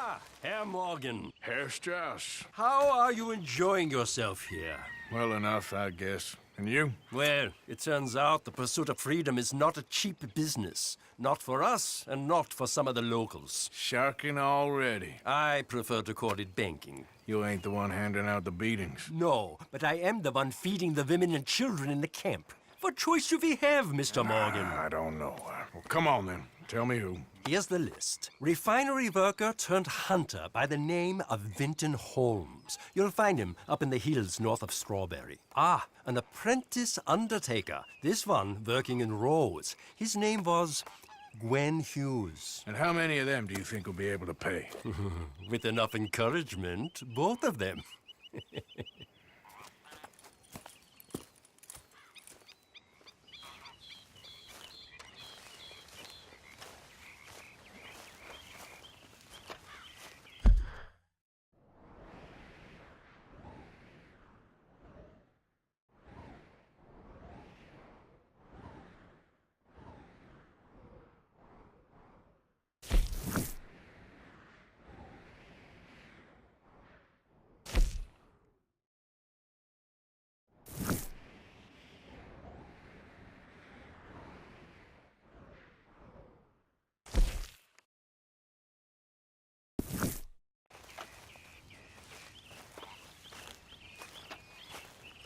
Ah, Herr Morgan. Herr Strauss. How are you enjoying yourself here? Well enough, I guess. And you? Well, it turns out the pursuit of freedom is not a cheap business. Not for us, and not for some of the locals. Sharking already. I prefer to call it banking. You ain't the one handing out the beatings. No, but I am the one feeding the women and children in the camp. What choice do we have, Mr. Morgan? I don't know. Well, come on then. Tell me who. Here's the list. Refinery worker turned hunter by the name of Vinton Holmes. You'll find him up in the hills north of Strawberry. Ah, an apprentice undertaker. This one working in Rose. His name was Gwen Hughes. And how many of them do you think will be able to pay? With enough encouragement, both of them.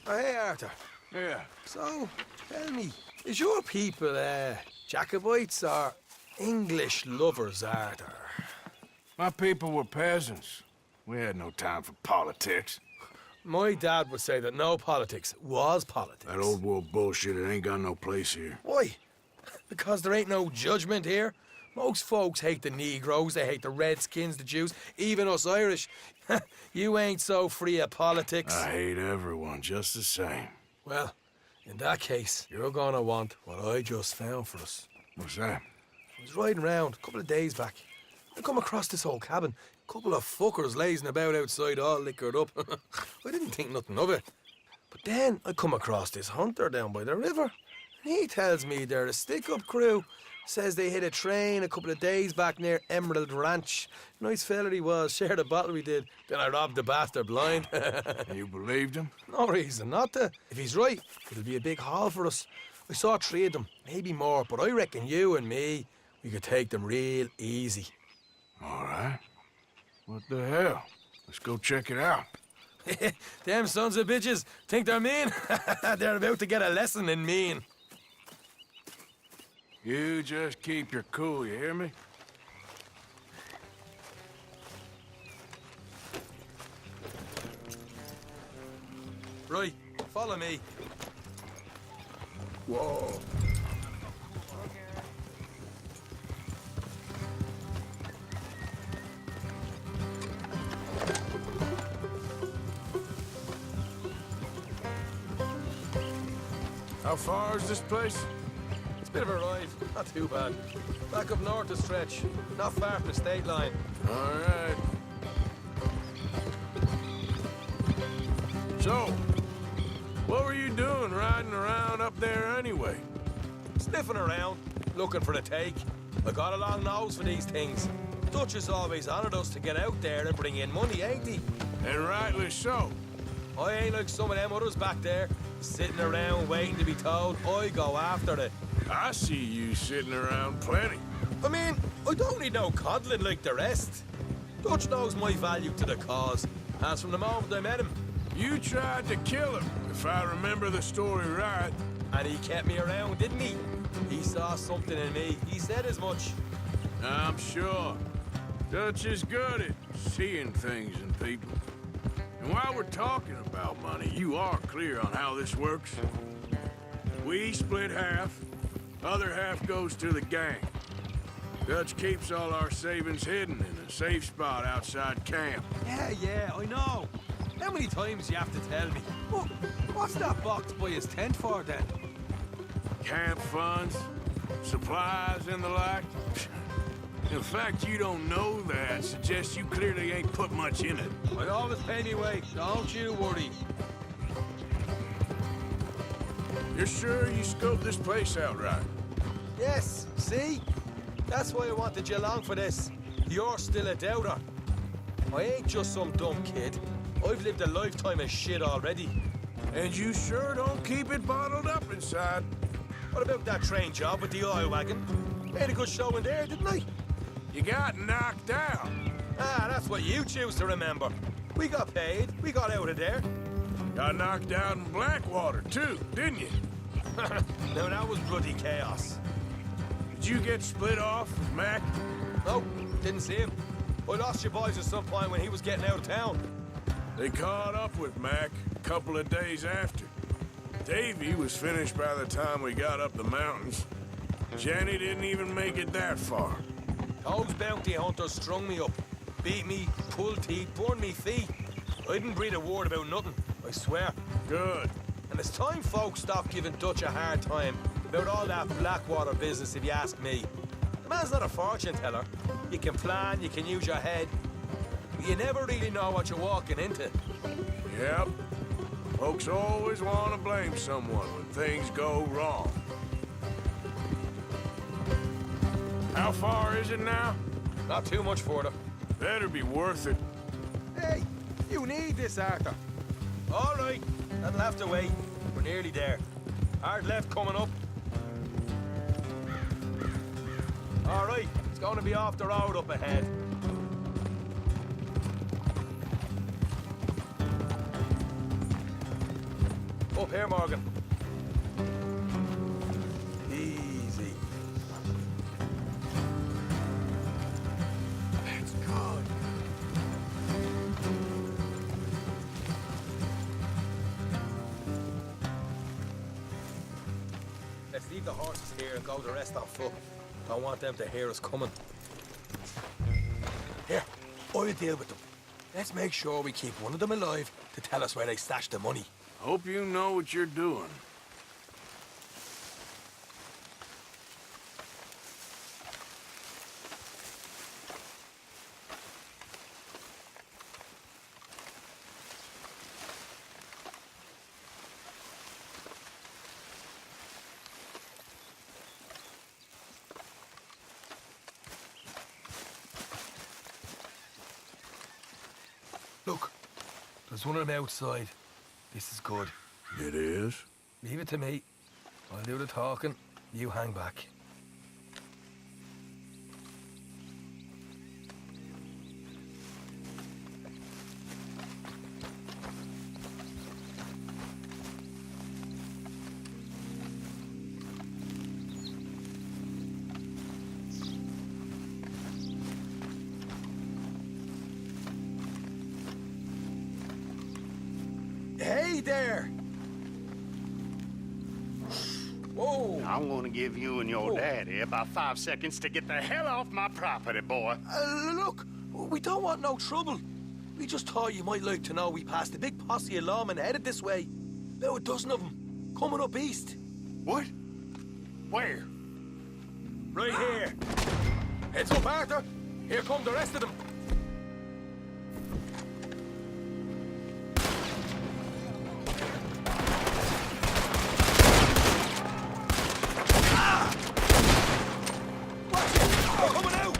Oh, hey, Arthur. Yeah. So, tell me, is your people, Jacobites or English lovers, Arthur? My people were peasants. We had no time for politics. My dad would say that no politics was politics. That old world bullshit, it ain't got no place here. Why? Because there ain't no judgment here? Most folks hate the Negroes, they hate the Redskins, the Jews, even us Irish. You ain't so free of politics. I hate everyone just the same. Well, in that case, you're gonna want what I just found for us. What's that? I was riding around a couple of days back. I come across this old cabin. A couple of fuckers lazing about outside all liquored up. I didn't think nothing of it. But then I come across this hunter down by the river. And he tells me they're a stick-up crew. Says they hit a train a couple of days back near Emerald Ranch. Nice fella he was, shared a bottle we did. Then I robbed the bastard blind. You believed him? No reason not to. If he's right, it'll be a big haul for us. I saw 3 of them, maybe more, but I reckon you and me, we could take them real easy. All right. What the hell? Let's go check it out. Them sons of bitches think they're mean. They're about to get a lesson in mean. You just keep your cool, you hear me? Right, follow me. Whoa. How far is this place? It's a bit of a ride, not too bad. Back up north a stretch, not far from the state line. All right. So, what were you doing riding around up there anyway? Sniffing around, looking for the take. I got a long nose for these things. Dutch has always honoured us to get out there and bring in money, ain't he? And rightly so. I ain't like some of them others back there, sitting around waiting to be told. I go after it. I see you sitting around plenty. I mean, I don't need no coddling like the rest. Dutch knows my value to the cause, as from the moment I met him. You tried to kill him, if I remember the story right. And he kept me around, didn't he? He saw something in me. He said as much. I'm sure. Dutch is good at seeing things in people. And while we're talking about money, you are clear on how this works? We split half, other half goes to the gang. Dutch keeps all our savings hidden in a safe spot outside camp. Yeah, I know. How many times you have to tell me? What's that box by his tent for, then? Camp funds, supplies, and the like. In fact, you don't know that suggests you clearly ain't put much in it. I always pay me way, don't you worry. You're sure you scoped this place out right? Yes, see? That's why I wanted you along for this. You're still a doubter. I ain't just some dumb kid. I've lived a lifetime of shit already. And you sure don't keep it bottled up inside. What about that train job with the oil wagon? Made a good show in there, didn't I? You got knocked out. Ah, that's what you choose to remember. We got paid. We got out of there. Got knocked out in Blackwater, too, didn't you? Now, that was bloody chaos. Did you get split off with Mac? No, didn't see him. I lost your boys at some point when he was getting out of town. They caught up with Mac a couple of days after. Davy was finished by the time we got up the mountains. Jenny didn't even make it that far. Those bounty hunters strung me up. Beat me, pulled teeth, burned me feet. I didn't breathe a word about nothing, I swear. Good. And it's time folks stopped giving Dutch a hard time about all that Blackwater business, if you ask me. The man's not a fortune teller. You can plan, you can use your head, but you never really know what you're walking into. Yep. Folks always want to blame someone when things go wrong. How far is it now? Not too much further. Better be worth it. Hey, you need this, Arthur. All right, that'll have to wait. We're nearly there. Hard left coming up. All right, it's going to be off the road up ahead. Up here, Morgan. Easy. That's good. Let's leave the horses here and go the rest on foot. Don't want them to hear us coming. Here, I'll deal with them. Let's make sure we keep one of them alive to tell us where they stashed the money. Hope you know what you're doing. Look, there's one of them outside. This is good. It is? Leave it to me. I'll do the talking. You hang back. Hey there! Whoa! I'm gonna give you and your Oh. daddy about 5 seconds to get the hell off my property, boy. Look, we don't want no trouble. We just thought you might like to know we passed a big posse of lawmen headed this way. About a dozen of them, coming up east. What? Where? Right here. Heads up, Arthur. Here come the rest of them. Watch it! They're coming out!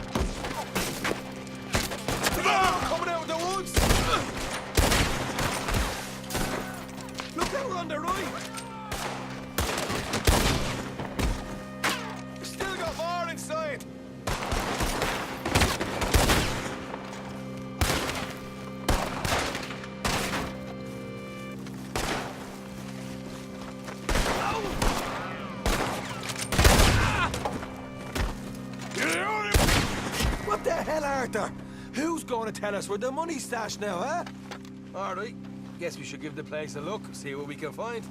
Coming out of the woods! Look out on the right! We still got more inside! What the hell, Arthur? Who's going to tell us where the money's stashed now, huh? All right. Guess we should give the place a look, see what we can find.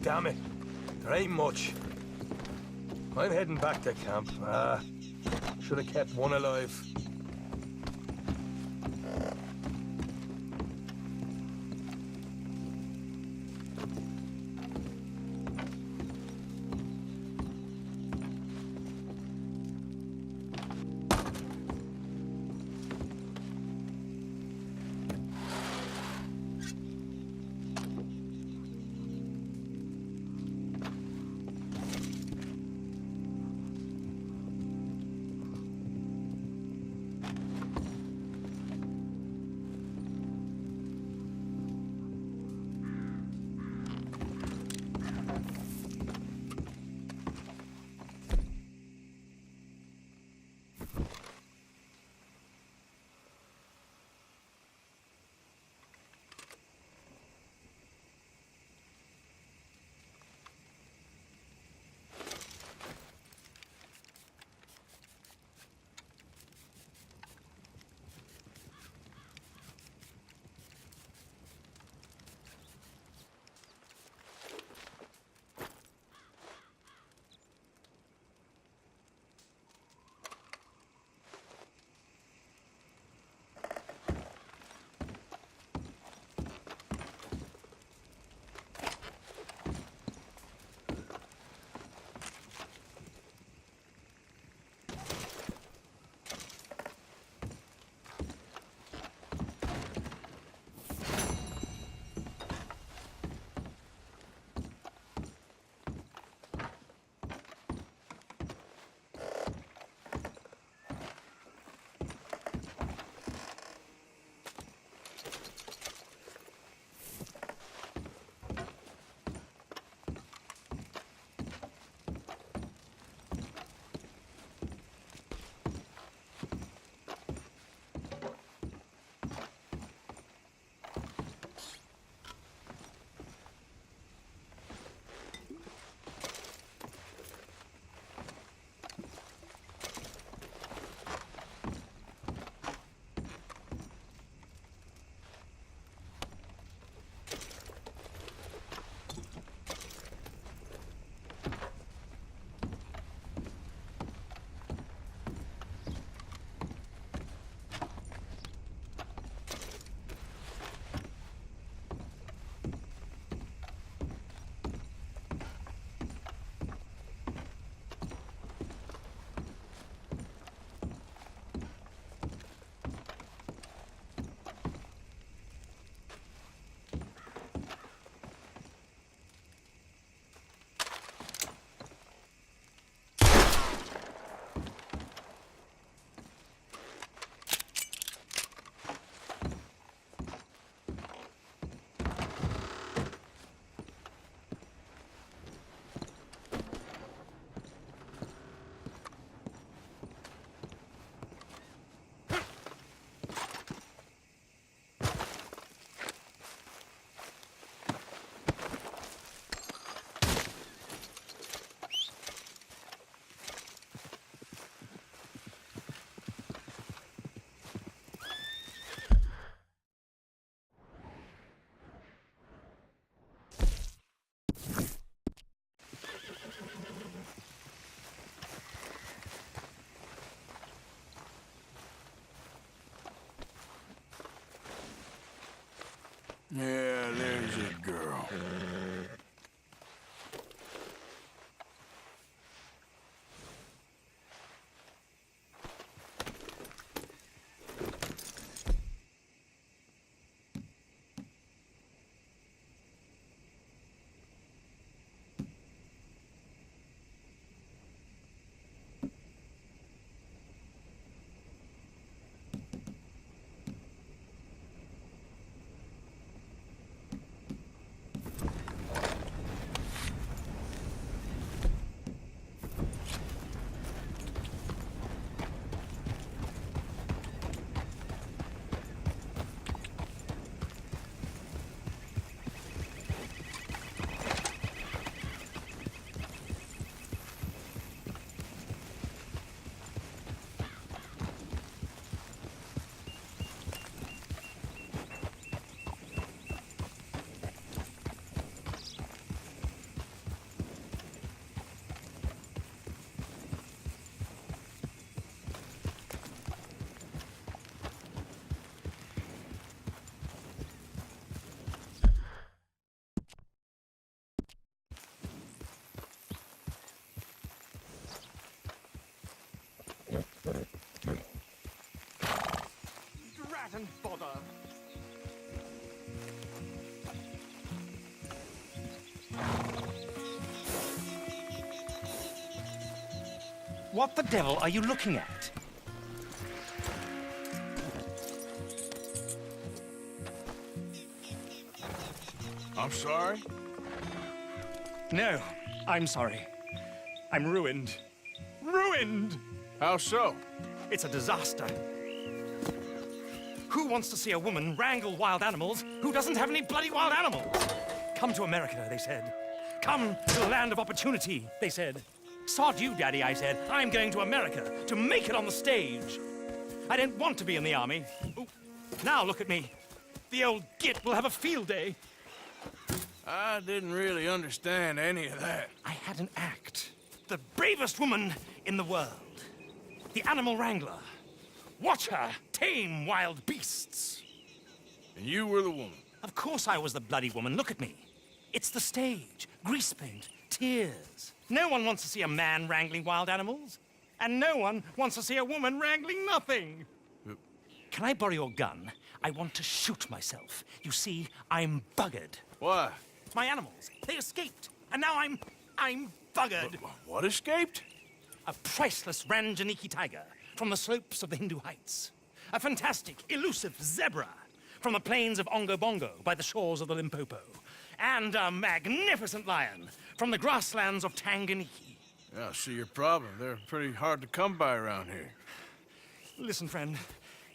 damn it. There ain't much. I'm heading back to camp. Should have kept one alive. Yeah, there's a girl. and bother. What the devil are you looking at? I'm sorry? No, I'm sorry. I'm ruined. Ruined! How so? It's a disaster. Who wants to see a woman wrangle wild animals who doesn't have any bloody wild animals? Come to America, they said. Come to the land of opportunity, they said. Sod you, Daddy, I said. I'm going to America to make it on the stage. I didn't want to be in the army. Ooh. Now look at me. The old git will have a field day. I didn't really understand any of that. I had an act. The bravest woman in the world. The animal wrangler. Watch her tame wild beasts. And you were the woman. Of course I was the bloody woman. Look at me. It's the stage. Grease paint. Tears. No one wants to see a man wrangling wild animals. And no one wants to see a woman wrangling nothing. Can I borrow your gun? I want to shoot myself. You see, I'm buggered. Why? My animals, they escaped. And now I'm buggered. What escaped? A priceless Ranjaniki tiger from the slopes of the Hindu Heights. A fantastic, elusive zebra from the plains of Ongo Bongo by the shores of the Limpopo. And a magnificent lion from the grasslands of Tanganyika. Yeah, I see your problem. They're pretty hard to come by around here. Listen, friend,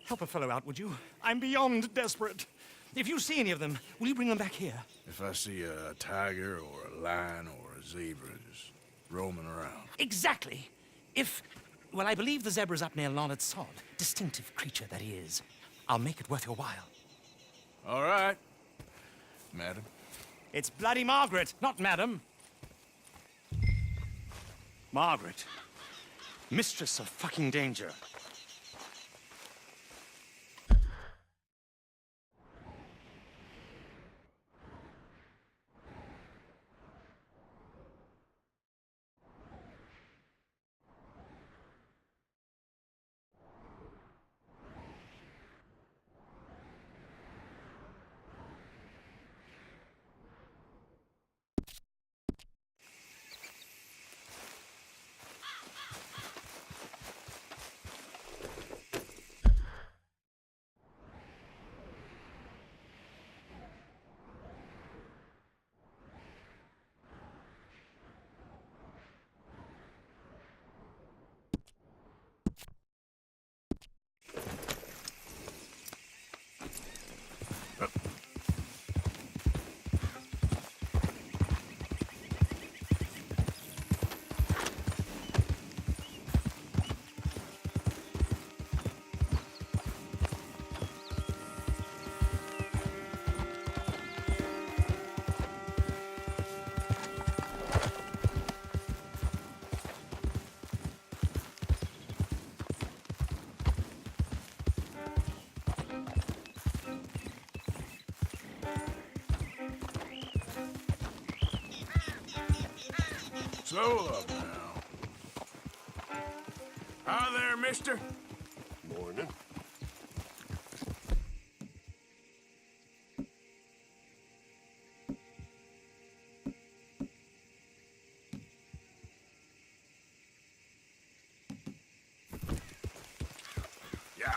help a fellow out, would you? I'm beyond desperate. If you see any of them, will you bring them back here? If I see a tiger or a lion or a zebra just roaming around. Exactly. Well, I believe the zebra's up near Larned Sod. Distinctive creature that he is. I'll make it worth your while. All right, madam. It's bloody Margaret, not madam. Margaret. Mistress of fucking danger. Slow up now. Hi there, mister. Morning. Yeah.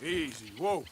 Easy, whoa.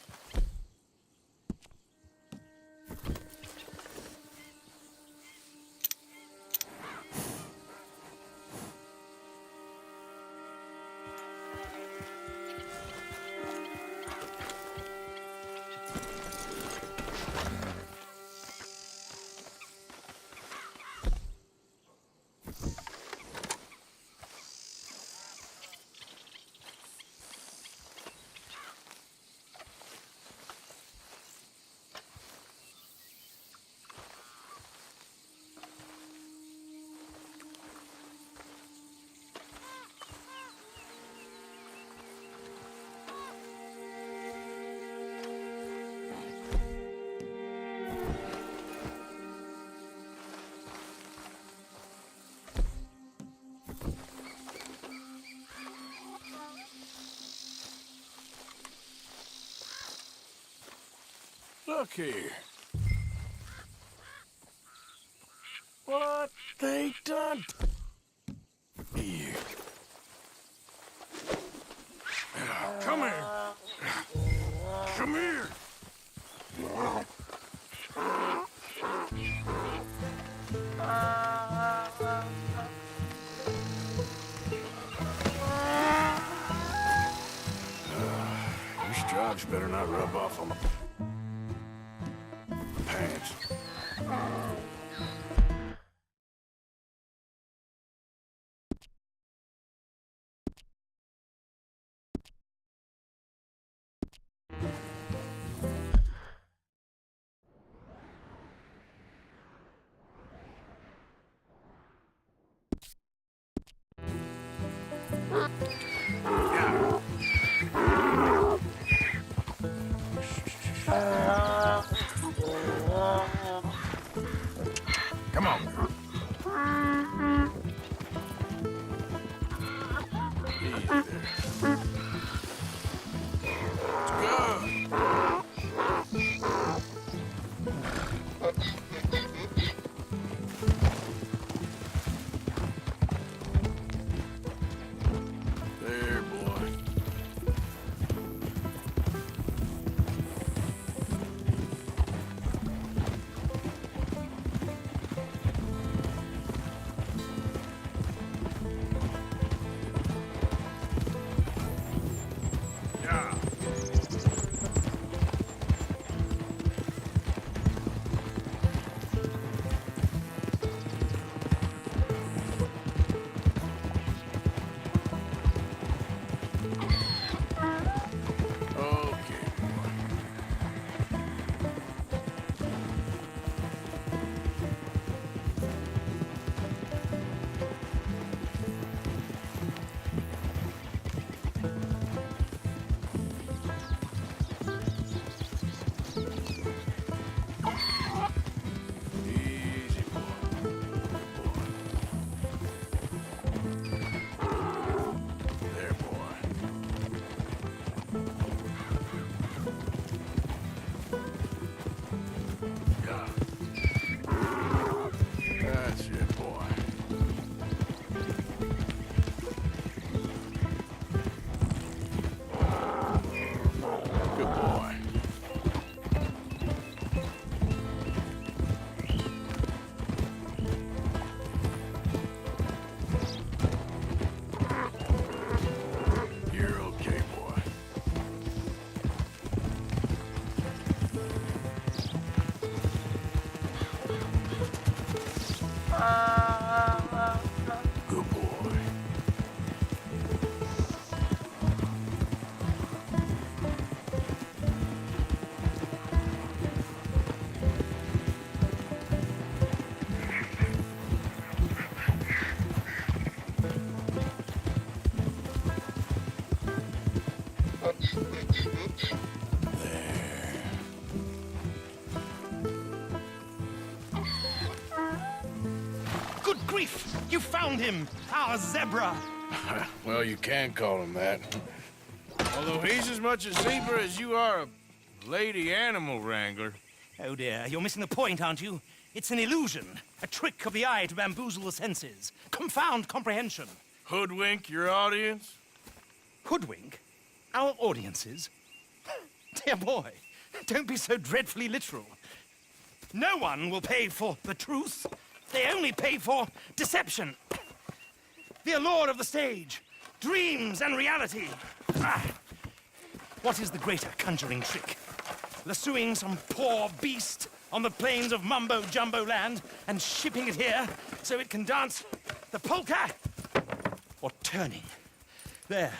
Look here. What they done? Here. Come here. Come here. These stripes better not rub off on my pants. Come on. Easy there. It's good. There, boy. Yeah. Okay, boy. Easy, boy. Good boy. There, boy. Yeah. That's it, boy. Good boy. You're okay, boy. Good boy. Good grief! You found him! Our zebra! Well, you can call him that. Although he's as much a zebra as you are a lady animal wrangler. Oh dear, you're missing the point, aren't you? It's an illusion. A trick of the eye to bamboozle the senses. Confound comprehension. Hoodwink your audience? Hoodwink? Our audiences? Dear boy, don't be so dreadfully literal. No one will pay for the truth. They only pay for deception. The allure of the stage, dreams and reality. What is the greater conjuring trick? Lassoing some poor beast on the plains of mumbo-jumbo land and shipping it here so it can dance the polka? Or turning, there,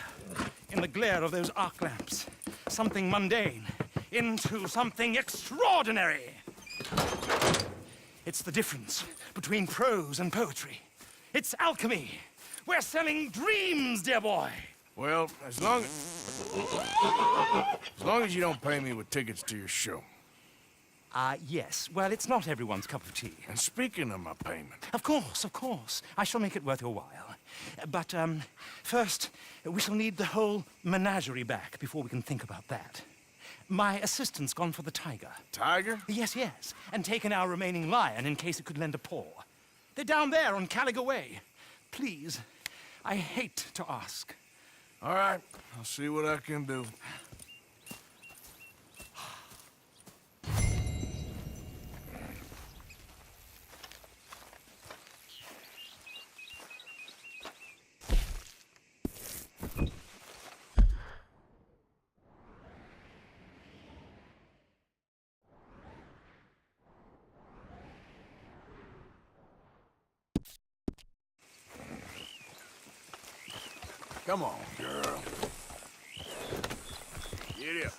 in the glare of those arc lamps, something mundane into something extraordinary? It's the difference between prose and poetry. It's alchemy. We're selling dreams, dear boy. Well, as long as you don't pay me with tickets to your show. Yes. Well, it's not everyone's cup of tea. And speaking of my payment, Of course. I shall make it worth your while. But, first, we shall need the whole menagerie back before we can think about that. My assistant's gone for the tiger. Tiger? Yes, and taken our remaining lion in case it could lend a paw. They're down there on Caliga Way. Please, I hate to ask. All right, I'll see what I can do. Come on, girl. Get up.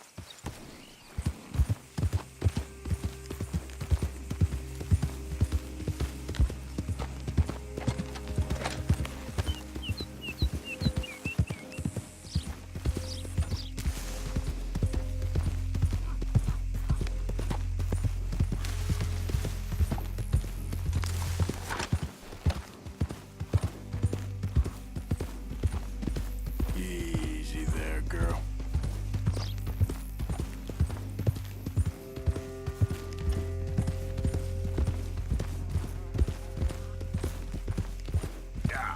Easy there, girl. Yeah.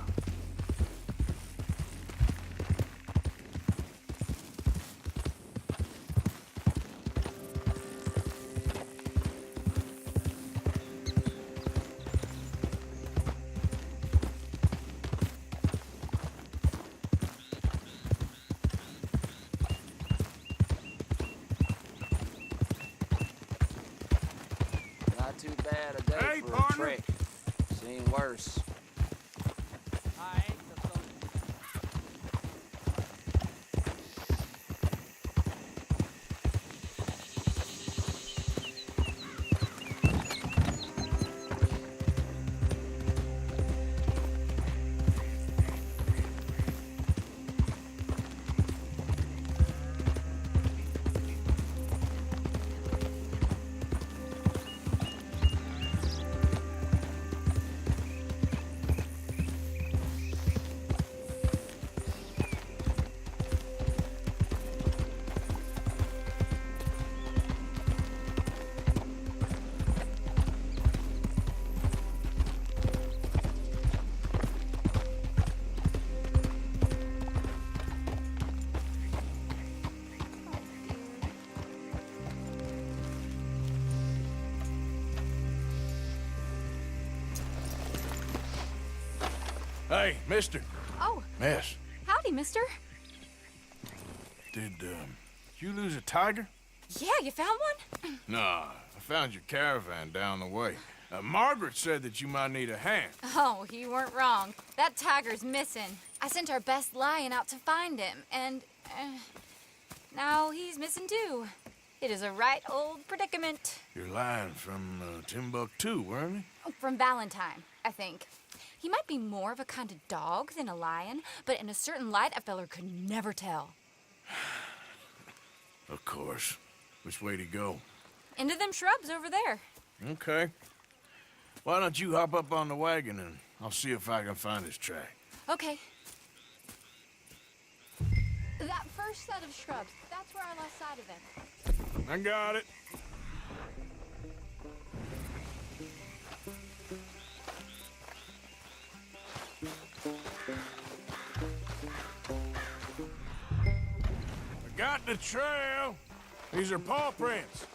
Not too bad a day Hey, for partner. a trick. Seen worse. Hey, mister. Oh, Miss, howdy, mister. did you lose a tiger? Yeah, you found one? Nah, I found your caravan down the way. Margaret said that you might need a hand. Oh, you weren't wrong. That tiger's missing. I sent our best lion out to find him, and now he's missing too. It is a right old predicament. You're lying from Timbuktu, weren't you? From Valentine, I think. He might be more of a kind of dog than a lion, but in a certain light, a feller could never tell. Of course. Which way to go? Into them shrubs over there. Okay. Why don't you hop up on the wagon and I'll see if I can find his track. Okay. That first set of shrubs, that's where I lost sight of him. I got it. I got the trail. These are paw prints.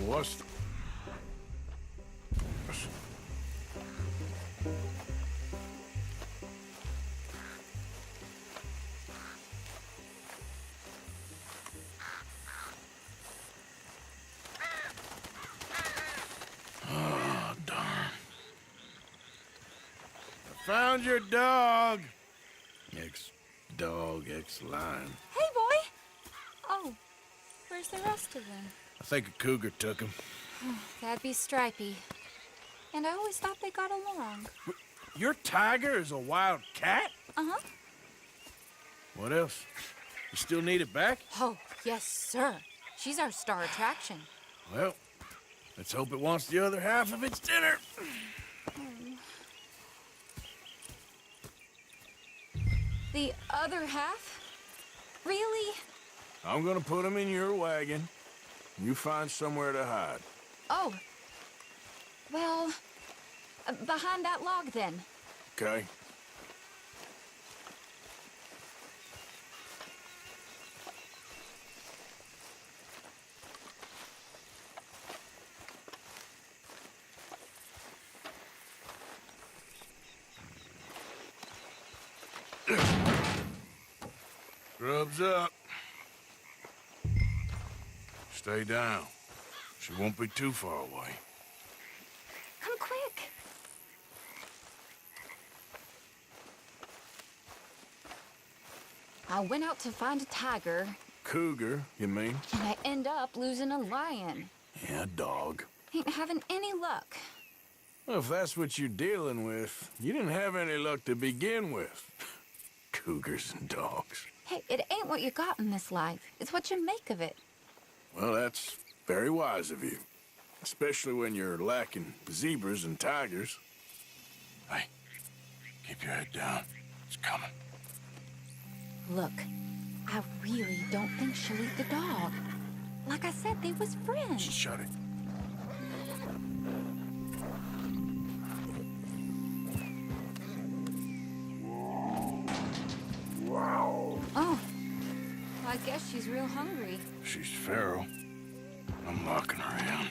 What's the... Oh, darn. I found your dog. Ex-dog, ex-lion. Hey, boy! Oh, where's the rest of them? I think a cougar took him. That'd be Stripey. And I always thought they got along. Your tiger is a wild cat? Uh-huh. What else? You still need it back? Oh, yes, sir. She's our star attraction. Well, let's hope it wants the other half of its dinner. The other half? Really? I'm gonna put him in your wagon. You find somewhere to hide. Oh. Well, behind that log, then. Okay? Grub's up. Stay down. She won't be too far away. Come quick. I went out to find a tiger, Cougar, you mean? and I end up losing a lion. Yeah, dog. Ain't having any luck. Well, if that's what you're dealing with, you didn't have any luck to begin with. Cougars and dogs. Hey, it ain't what you got in this life. It's what you make of it. Well, that's very wise of you. Especially when you're lacking zebras and tigers. Hey, keep your head down. It's coming. Look, I really don't think she'll eat the dog. Like I said, they was friends. Shut it. Oh, well, I guess she's real hungry. She's feral. I'm locking her in.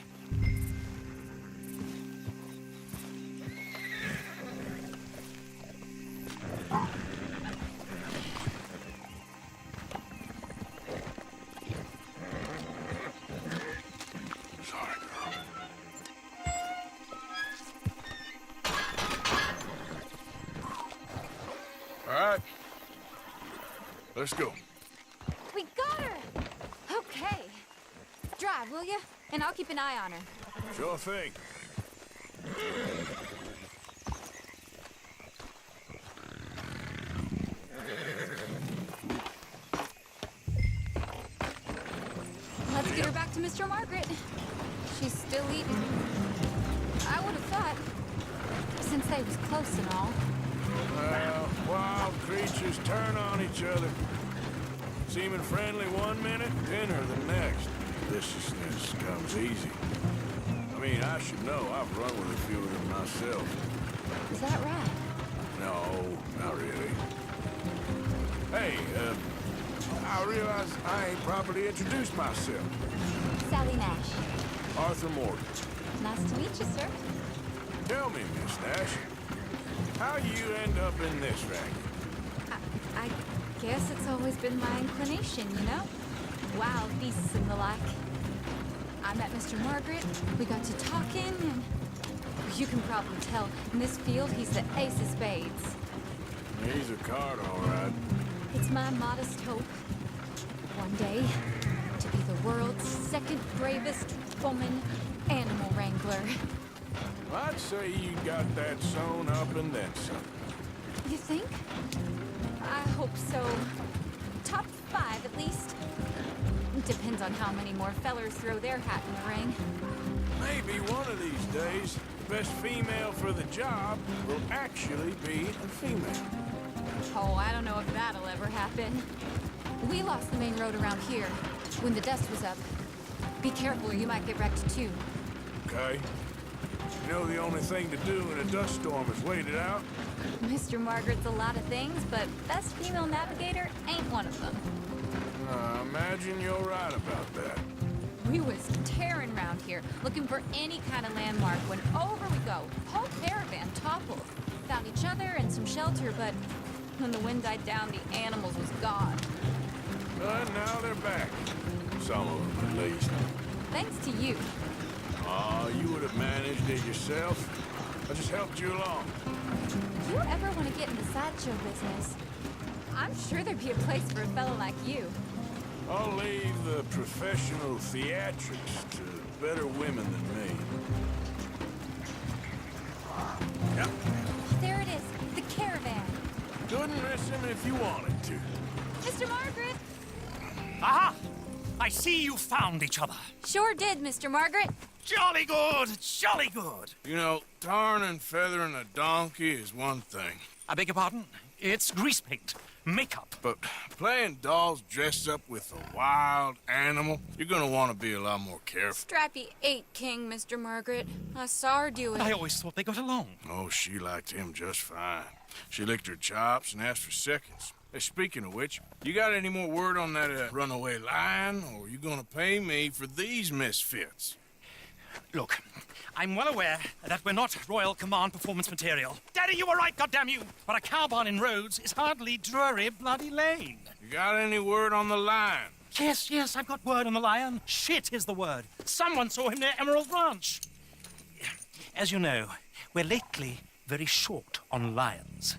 Sorry, girl. All right. Let's go. We got her! Okay. Drive, will you? And I'll keep an eye on her. Sure thing. Let's get her back to Mr. Margaret. She's still eating. I would have thought, since they was close and all. Well, wild creatures turn on each other. Seeming friendly one minute, dinner the next. Viciousness comes easy. I mean, I should know. I've run with a few of them myself. Is that right? No, not really. Hey, I realize I ain't properly introduced myself. Sally Nash. Arthur Morgan. Nice to meet you, sir. Tell me, Miss Nash, how you end up in this racket? I guess it's always been my inclination, you know? Wild beasts and the like. I met Mr. Margaret, we got to talking, and you can probably tell, in this field, he's the ace of spades. He's a card, all right. It's my modest hope, one day, to be the world's second bravest woman animal wrangler. I'd say you got that sewn up and then some. You think? I hope so. Top 5, at least. Depends on how many more fellers throw their hat in the ring. Maybe one of these days, the best female for the job will actually be a female. Oh, I don't know if that'll ever happen. We lost the main road around here when the dust was up. Be careful or you might get wrecked too. Okay? You know the only thing to do in a dust storm is wait it out? Mr. Margaret's a lot of things, but best female navigator ain't one of them. I imagine you're right about that. We was tearing around here, looking for any kind of landmark when over we go. Whole caravan toppled. Found each other and some shelter, but when the wind died down, the animals was gone. But now they're back. Some of them, at least. Thanks to you. Oh, you would have managed it yourself. I just helped you along. If you ever want to get into sideshow business, I'm sure there'd be a place for a fellow like you. I'll leave the professional theatrics to better women than me. Yep. There it is, the caravan. Couldn't miss him if you wanted to. Mr. Margaret! Aha! I see you found each other. Sure did, Mr. Margaret. Jolly good, jolly good. You know, tarring and feathering a donkey is one thing. I beg your pardon? It's grease paint, makeup. But playing dolls dressed up with a wild animal, you're gonna want to be a lot more careful. Strappy ain't king, Mr. Margaret. I saw her do it. I always thought they got along. Oh, she liked him just fine. She licked her chops and asked for seconds. Hey, speaking of which, you got any more word on that runaway lion, or are you gonna pay me for these misfits? Look, I'm well aware that we're not Royal Command performance material. Daddy, you were right, goddamn you! But a cow barn in Rhodes is hardly Drury Bloody Lane. You got any word on the lion? Yes, I've got word on the lion. Shit is the word. Someone saw him near Emerald Ranch. As you know, we're lately very short on lions.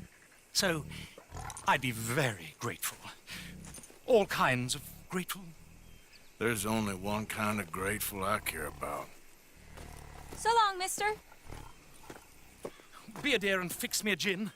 So, I'd be very grateful. All kinds of grateful. There's only one kind of grateful I care about. So long, mister. Be a dear and fix me a gin.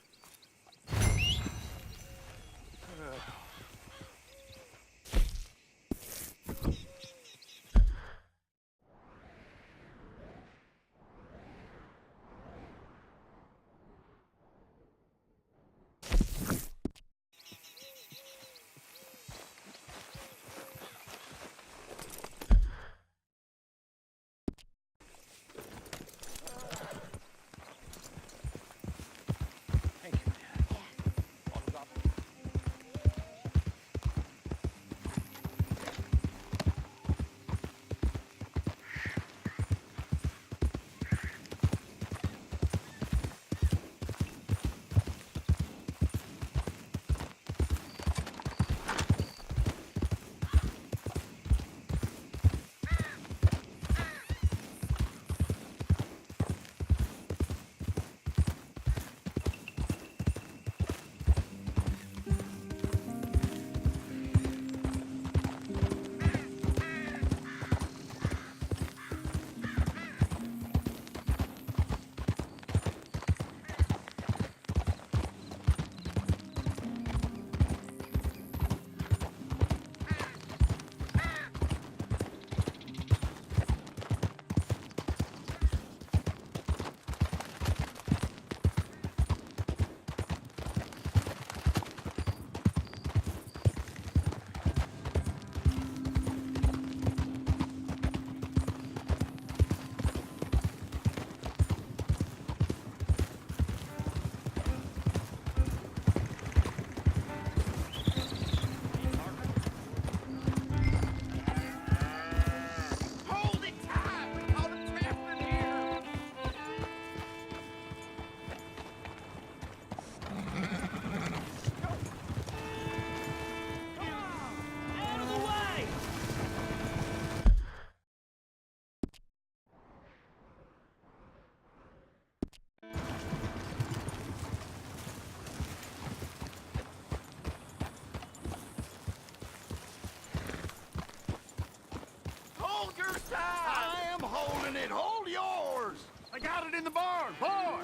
I am holding it. Hold yours. I got it in the barn. Boy.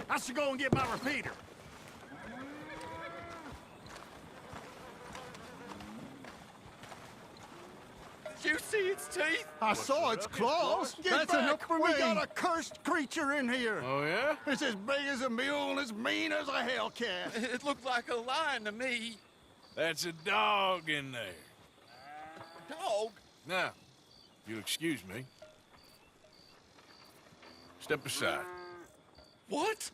I should go and get my repeater. Did you see its teeth? I saw its claws. Get back. We got a cursed creature in here. Oh, yeah? It's as big as a mule and as mean as a hellcat. It looked like a lion to me. That's a dog in there. Dog? Now, if you'll excuse me. Step aside. What?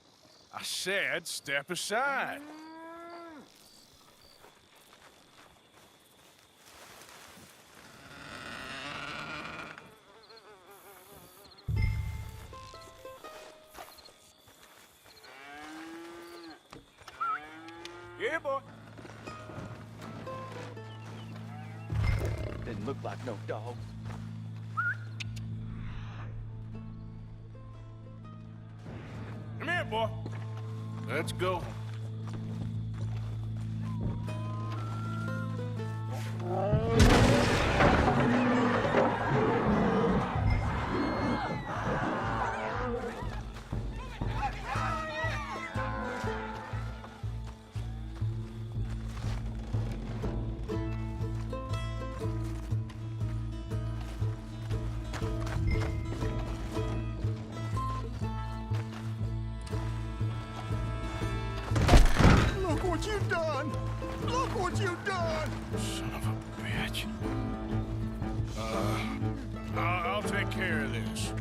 I said step aside. Yeah, boy. Didn't look like no dog. Come here, boy. Let's go. Look what you done! Look what you done! Son of a bitch. I'll take care of this.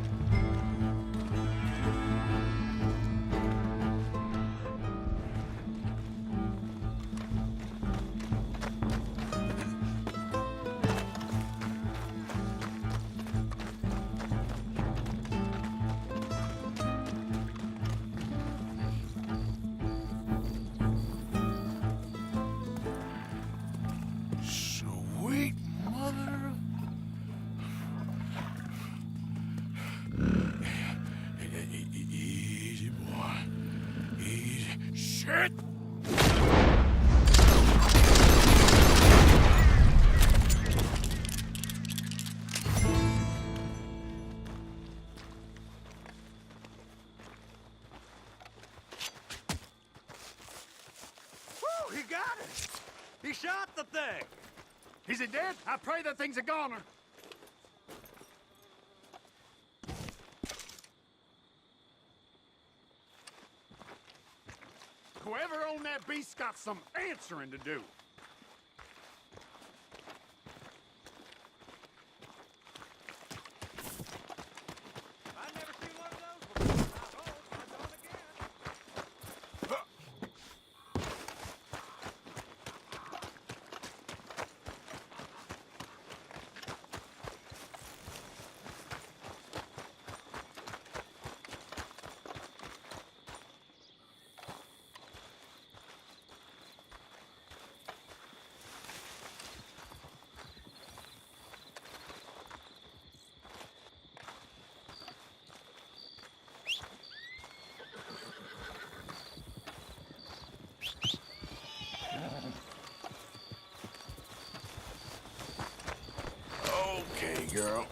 Sweet mother. Easy, boy. Easy. Shit! Woo, he got it! He shot the thing! Is it dead? I pray that thing's a goner. Whoever owned that beast's got some answering to do. I've never seen one of those before. I hope I don't again. Okay, girl.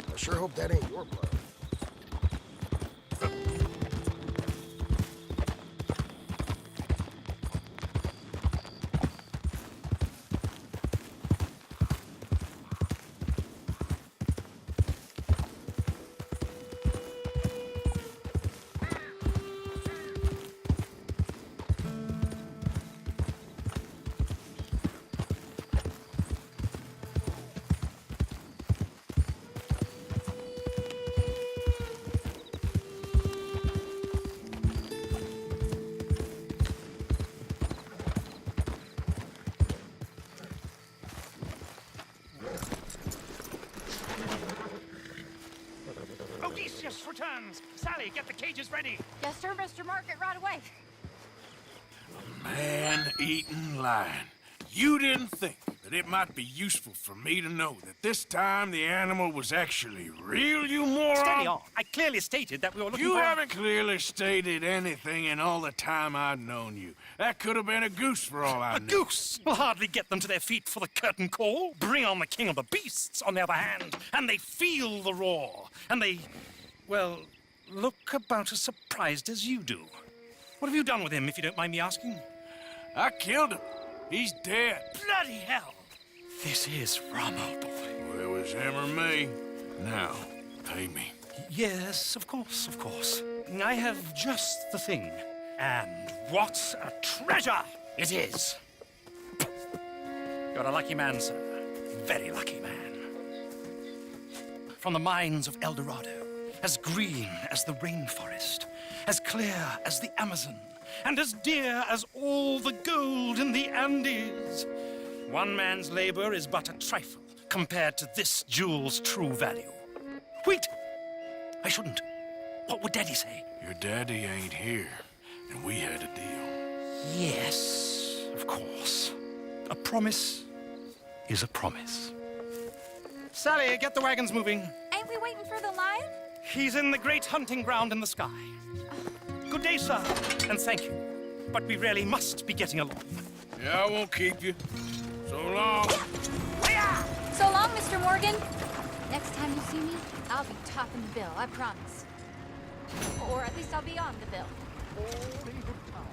I sure hope that ain't your blood. Odysseus returns! Sally, get the cages ready! Yes, sir, Mr. Margaret, right away. Man-eating lion. You didn't think that it might be useful for me to know that this time the animal was actually real, you moron? Steady on. I clearly stated that we were looking You for... haven't clearly stated anything in all the time I've known you. That could have been a goose for all I A knew. goose will hardly get them to their feet for the curtain call. Bring on the king of the beasts, on the other hand, and they feel the roar. And they, well, look about as surprised as you do. What have you done with him, if you don't mind me asking? I killed him. He's dead. Bloody hell! This is rum, old boy. Well, it was him or me. Now, pay me. Yes, of course, of course. I have just the thing. And what a treasure it is! You're a lucky man, sir. Very lucky man. From the mines of El Dorado, as green as the rainforest, as clear as the Amazon, and as dear as all the gold in the Andes. One man's labor is but a trifle compared to this jewel's true value. Wait! I shouldn't. What would Daddy say? Your daddy ain't here, and we had a deal. Yes, of course. A promise is a promise. Sally, get the wagons moving. Ain't we waiting for the lion? He's in the great hunting ground in the sky. Good day, sir, and thank you. But we really must be getting along. Yeah, I won't keep you. So long. So long, Mr. Morgan. Next time you see me, I'll be topping the bill, I promise. Or at least I'll be on the bill. All in good time.